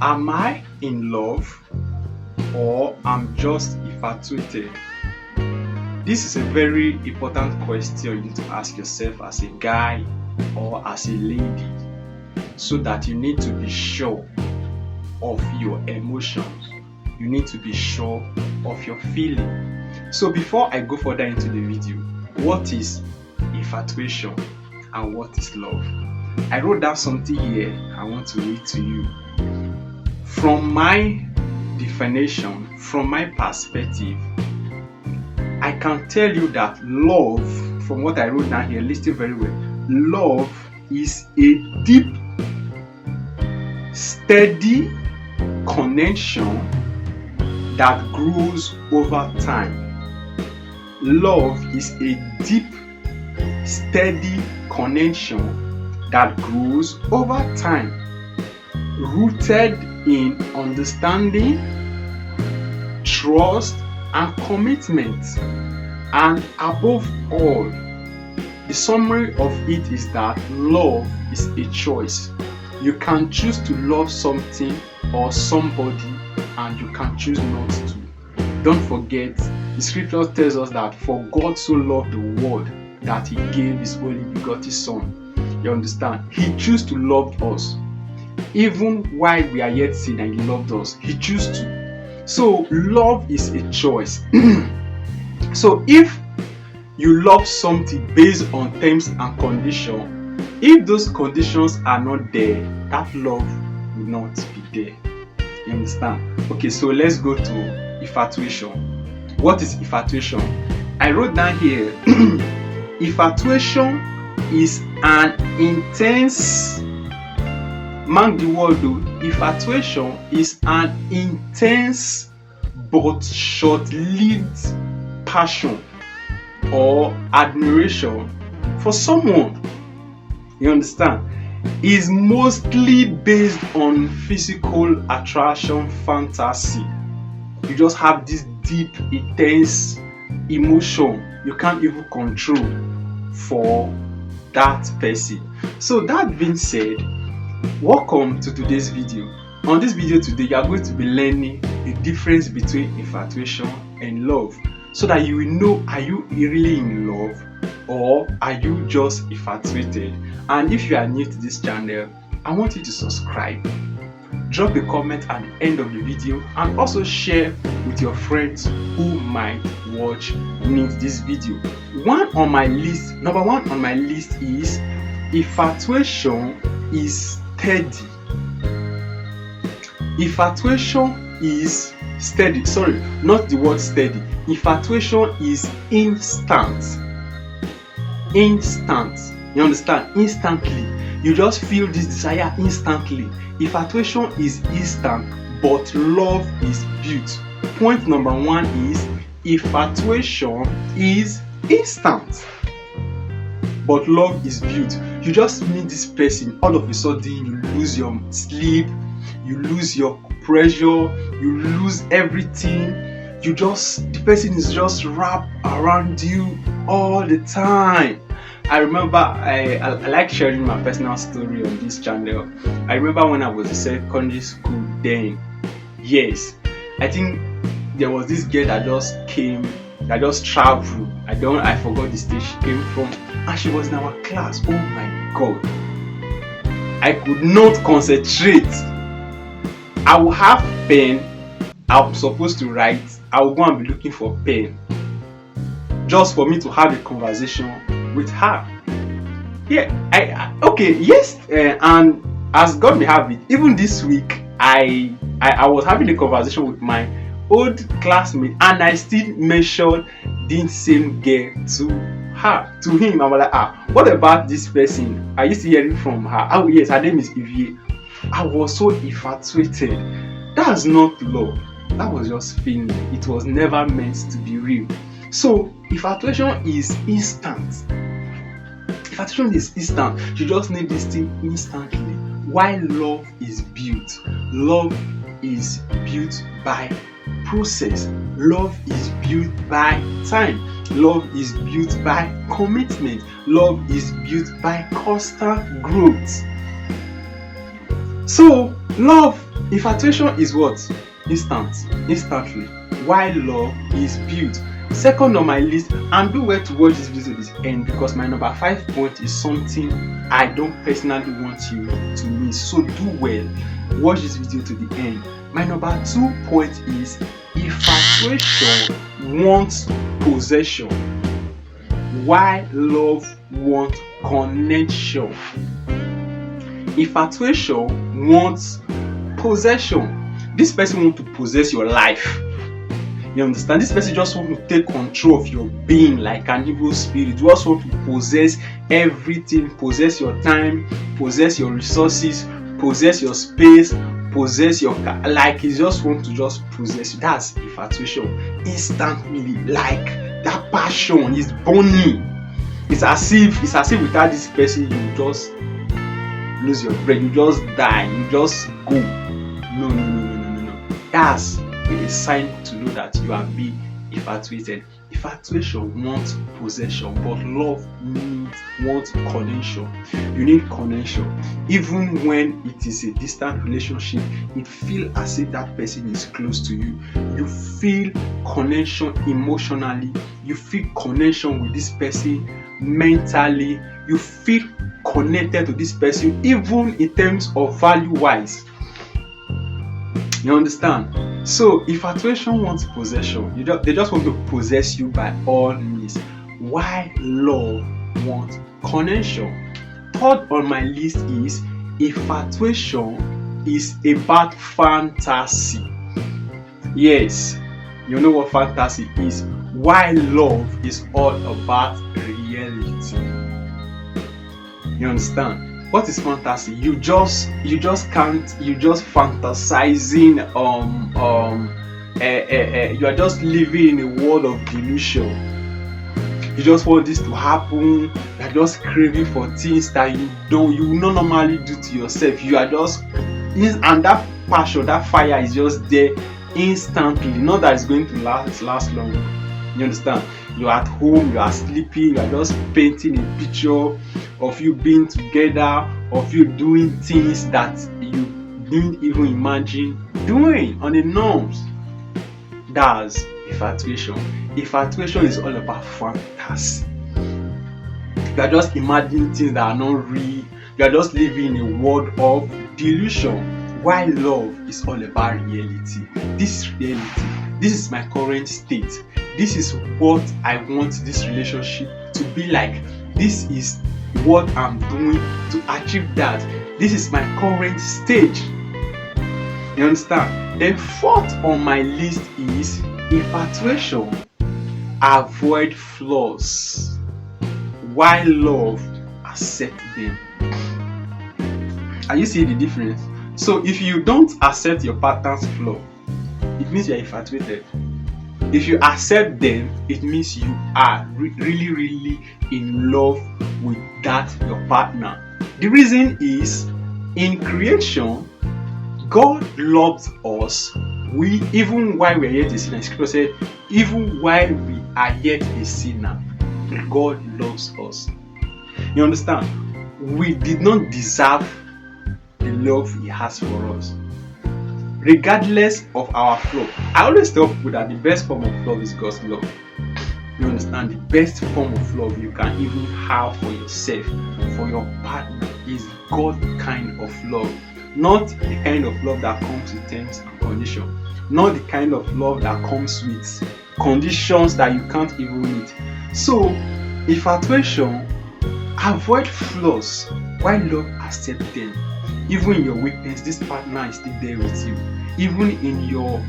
Am I in love or I'm just infatuated? This is a very important question you need to ask yourself as a guy or as a lady, so that you need to be sure of your emotions. You need to be sure of your feeling. So before I go further into the video, what is infatuation and what is love? I wrote down something here I want to read to you. From my definition, from my perspective, I can tell you that love, from what I wrote down here, listen very well, love is a deep, steady connection that grows over time. Love is a deep, steady connection that grows over time, rooted in understanding, trust, and commitment. And above all, the summary of it is that love is a choice. You can choose to love something or somebody, and you can choose not to. Don't forget, the scripture tells us that for God so loved the world that he gave his only begotten son. You understand? He chose to love us. Even while we are yet sin, and he loved us, he chose to. So love is a choice. So if you love something based on terms and conditions, if those conditions are not there, that love will not be there. You understand? Okay, so let's go to infatuation. What is infatuation? I wrote down here infatuation is an intense, mark the word though, infatuation is an intense but short-lived passion or admiration for someone. You understand? Is mostly based on physical attraction, fantasy. You just have this deep, intense emotion you can't even control for that person. So that being said, welcome to today's video. On this video today, you are going to be learning the difference between infatuation and love, so that you will know, are you really in love or are you just infatuated? And if you are new to this channel, I want you to subscribe, drop a comment at the end of the video, and also share with your friends who might watch need this video. Number one on my list is infatuation is steady. Infatuation is steady. Sorry, not the word steady. Infatuation is instant. Instant. You understand? Instantly. You just feel this desire instantly. Infatuation is instant, but love is built. Point number one is infatuation is instant, but love is built. You just meet this person, all of a sudden you lose your sleep, you lose your pressure, you lose everything. The person is just wrapped around you all the time. I remember I like sharing my personal story on this channel. I remember when I was in secondary school then. Yes, I think there was this girl that just traveled. I forgot the state she came from, and she was in our class. Oh my god. I could not concentrate. I will have pen. I'm supposed to write. I will go and be looking for pen just for me to have a conversation with her. Yeah, okay, yes, and as God may have it, even this week I was having a conversation with my old classmate, and I still mentioned this same girl to him. I was like, what about this person? I used to hear it from her. Oh yes, her name is Evie. I was so infatuated. That's not love. That was just feeling. It was never meant to be real. So infatuation is instant. Infatuation is instant. You just need this thing instantly. While love is built. Love is built by process. Love is built by time. Love is built by commitment. Love is built by constant growth. So love Infatuation is what? Instantly. While love is built. Second on my list, and do well to watch this video to this end, because my number 5 point is something I don't personally want you to miss. So do well, watch this video to the end. My number 2 point is infatuation wants possession, while love wants connection. Infatuation wants possession. This person wants to possess your life. You understand? This person just wants to take control of your being like an evil spirit. You just want to possess everything, possess your time, possess your resources, possess your space, possess your like he just want to just possess you. That's infatuation. Instantly, like that passion is burning. It's as if without this person you just lose your brain, you just die, you just go. No. That's a sign to know that you are being infatuated. Infatuation wants possession, but love wants connection. You need connection. Even when it is a distant relationship, it feels as if that person is close to you. You feel connection emotionally. You feel connection with this person mentally. You feel connected to this person, even in terms of value-wise. You understand? So infatuation wants possession. They just want to possess you by all means. Why love wants connection. Third on my list is infatuation is about fantasy. Yes, you know what fantasy is. While love is all about reality. You understand? What is fantasy? You just fantasizing. You are just living in a world of delusion. You just want this to happen. You are just craving for things that you will not normally do to yourself. You are just and that passion, that fire is just there instantly. Not that it's going to last long. You understand? You're at home, you are sleeping, you are just painting a picture of you being together, of you doing things that you didn't even imagine doing on the norms. That's infatuation. Infatuation is all about fantasy. You are just imagining things that are not real. You are just living in a world of delusion. While love is all about reality. This is reality. This is my current state. This is what I want this relationship to be like. This is what I'm doing to achieve that. This is my current stage. You understand? Then fourth on my list is infatuation. Avoid flaws, while love accept them. Are you seeing the difference? So if you don't accept your partner's flaw, it means you are infatuated. If you accept them, it means you are really in love with that your partner. The reason is, in creation, God loved us. Even while we are yet a sinner, Scripture said, even while we are yet a sinner, God loves us. You understand? We did not deserve the love He has for us, regardless of our flaw. I always tell people that the best form of love is God's love. You understand? The best form of love you can even have for yourself, for your partner, is God kind of love. Not the kind of love that comes with terms and conditions. Not the kind of love that comes with conditions that you can't even meet. So, infatuation, avoid flaws, while love accept them. Even in your weakness, this partner is still there with you. Even in your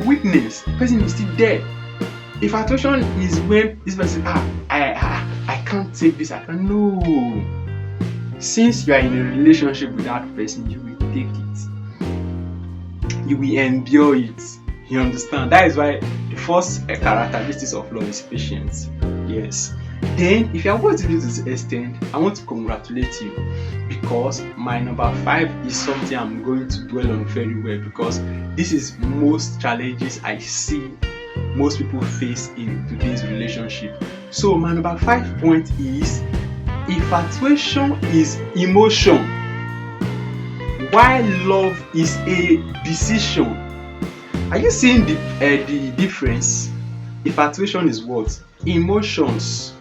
weakness, the person is still there. Infatuation is when this person I can't take this. I can't. No. Since you are in a relationship with that person, you will take it. You will endure it. You understand? That is why the first characteristics of love is patience. Yes. Then, if you are going to do this extent, I want to congratulate you, because my number 5 is something I'm going to dwell on very well, because this is most challenges I see most people face in today's relationship. So my number 5 point is infatuation is emotion. While love is a decision. Are you seeing the difference? Infatuation is what? Emotions.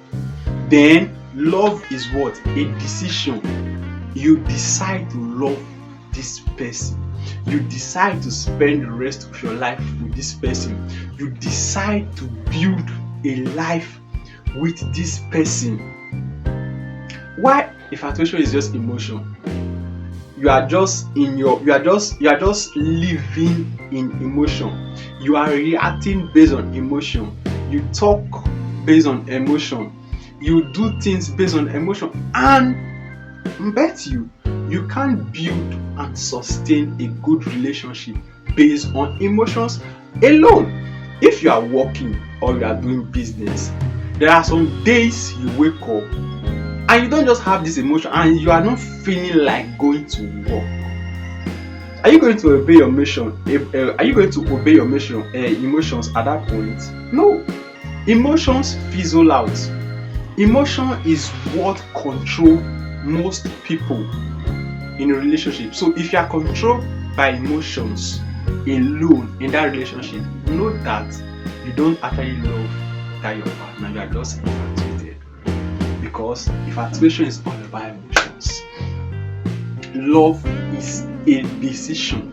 Then love is what? A decision. You decide to love this person. You decide to spend the rest of your life with this person. You decide to build a life with this person. Why infatuation is just emotion? You are just living in emotion. You are reacting based on emotion. You talk based on emotion. You do things based on emotion, and I bet you can't build and sustain a good relationship based on emotions alone. If you are working or you are doing business, there are some days you wake up and you don't just have this emotion and you are not feeling like going to work. Are you going to obey your mission? Are you going to obey your mission emotions at that point? No. Emotions fizzle out. Emotion is what control most people in a relationship. So if you are controlled by emotions alone in that relationship, know that you don't actually love that your partner. You are just infatuated, because infatuation is all about emotions. Love is a decision.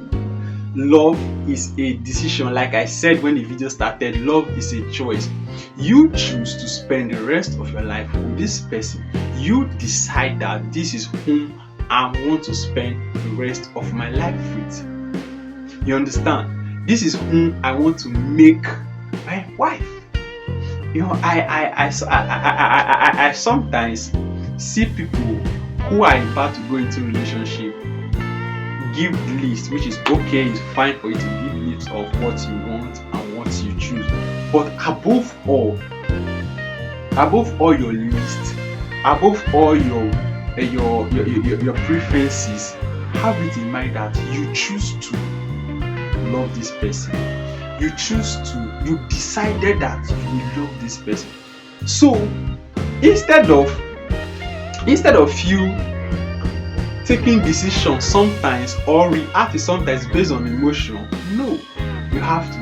Love is a decision. Like I said when the video started, love is a choice. You choose to spend the rest of your life with this person. You decide that this is whom I want to spend the rest of my life with. You understand? This is whom I want to make my wife. You know, I sometimes see people who are about to go into a relationship give list, which is okay, it's fine for you to give list of what you want and what you choose. But above all your list, above all your preferences, have it in mind that you choose to love this person. You decided that you will love this person. So instead of you taking decisions sometimes or reacting sometimes based on emotion, no, you have to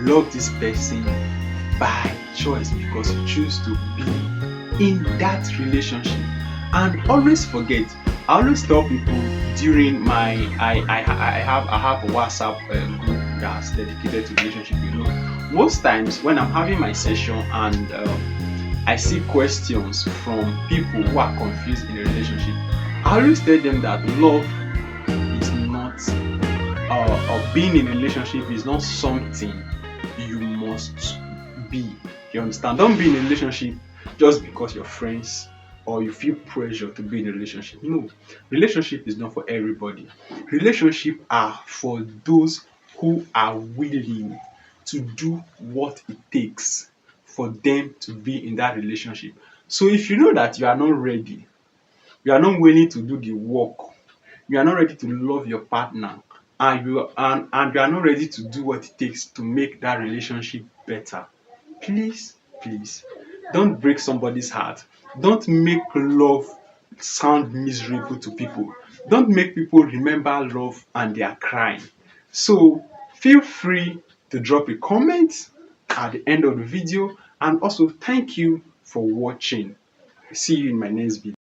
love this person by choice, because you choose to be in that relationship. And always forget, I always tell people during my I have a WhatsApp group that's dedicated to relationship. You know, most times when I'm having my session and I see questions from people who are confused in a relationship, I always tell them that love is not being in a relationship is not something you must be. You understand? Don't be in a relationship just because you're friends or you feel pressure to be in a relationship. No, relationship is not for everybody. Relationship are for those who are willing to do what it takes for them to be in that relationship. So if you know that you are not ready, you are not willing to do the work, you are not ready to love your partner, and you are not ready to do what it takes to make that relationship better, please don't break somebody's heart. Don't make love sound miserable to people. Don't make people remember love and they are crying. So feel free to drop a comment at the end of the video, and also thank you for watching. See you in my next video.